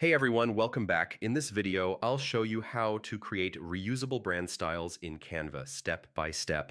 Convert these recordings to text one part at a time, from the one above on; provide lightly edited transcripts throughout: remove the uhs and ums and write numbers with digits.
Hey everyone, welcome back. In this video, I'll show you how to create reusable brand styles in Canva step by step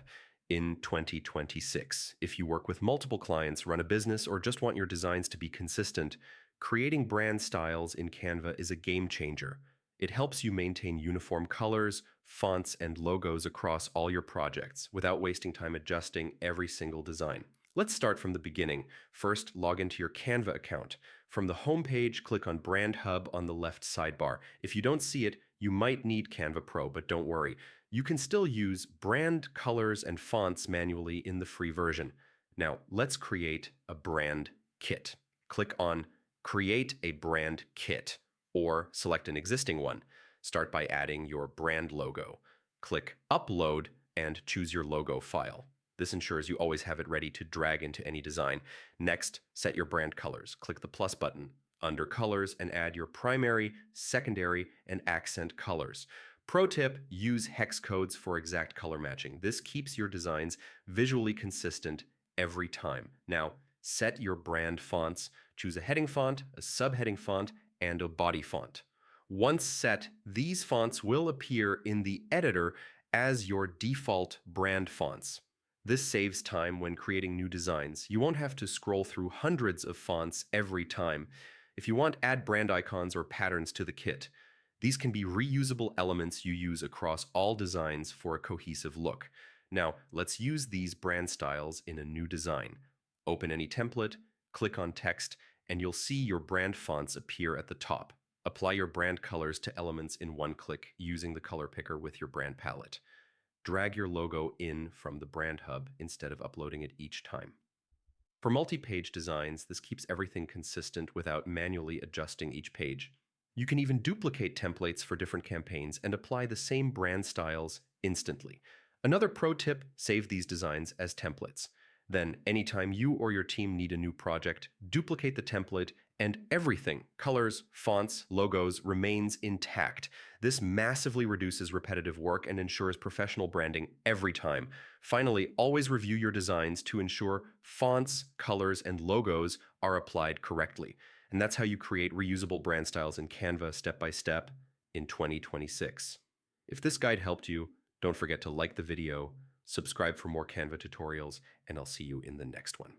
in 2026. If you work with multiple clients, run a business, or just want your designs to be consistent, creating brand styles in Canva is a game changer. It helps you maintain uniform colors, fonts, and logos across all your projects without wasting time adjusting every single design. Let's start from the beginning. First, log into your Canva account. From the home page, click on Brand Hub on the left sidebar. If you don't see it, you might need Canva Pro, but don't worry. You can still use brand colors and fonts manually in the free version. Now, let's create a brand kit. Click on Create a Brand Kit, or select an existing one. Start by adding your brand logo. Click Upload and choose your logo file. This ensures you always have it ready to drag into any design. Next, set your brand colors. Click the plus button under Colors and add your primary, secondary, and accent colors. Pro tip, use hex codes for exact color matching. This keeps your designs visually consistent every time. Now, set your brand fonts. Choose a heading font, a subheading font, and a body font. Once set, these fonts will appear in the editor as your default brand fonts. This saves time when creating new designs. You won't have to scroll through hundreds of fonts every time. If you want, add brand icons or patterns to the kit. These can be reusable elements you use across all designs for a cohesive look. Now, let's use these brand styles in a new design. Open any template, click on text, and you'll see your brand fonts appear at the top. Apply your brand colors to elements in one click using the color picker with your brand palette. Drag your logo in from the brand hub instead of uploading it each time. For multi-page designs, this keeps everything consistent without manually adjusting each page. You can even duplicate templates for different campaigns and apply the same brand styles instantly. Another pro tip, save these designs as templates. Then, anytime you or your team need a new project, duplicate the template and everything, colors, fonts, logos, remains intact. This massively reduces repetitive work and ensures professional branding every time. Finally, always review your designs to ensure fonts, colors, and logos are applied correctly. And that's how you create reusable brand styles in Canva step by step in 2026. If this guide helped you, don't forget to like the video, subscribe for more Canva tutorials, and I'll see you in the next one.